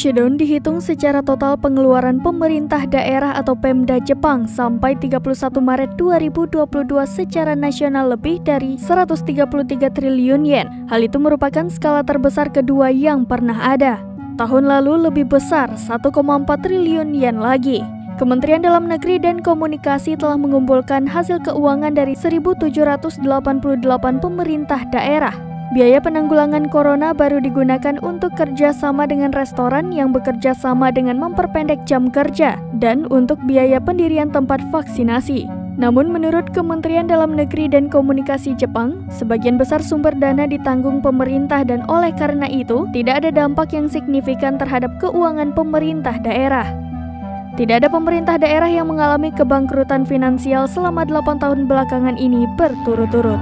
Shutdown dihitung secara total pengeluaran pemerintah daerah atau Pemda Jepang sampai 31 Maret 2022 secara nasional lebih dari 133 triliun yen. Hal itu merupakan skala terbesar kedua yang pernah ada. Tahun lalu lebih besar, 1,4 triliun yen lagi. Kementerian Dalam Negeri dan Komunikasi telah mengumpulkan hasil keuangan dari 1.788 pemerintah daerah. Biaya penanggulangan corona baru digunakan untuk kerja sama dengan restoran yang bekerja sama dengan memperpendek jam kerja dan untuk biaya pendirian tempat vaksinasi. Namun menurut Kementerian Dalam Negeri dan Komunikasi Jepang, sebagian besar sumber dana ditanggung pemerintah dan oleh karena itu tidak ada dampak yang signifikan terhadap keuangan pemerintah daerah. Tidak ada pemerintah daerah yang mengalami kebangkrutan finansial selama 8 tahun belakangan ini berturut-turut.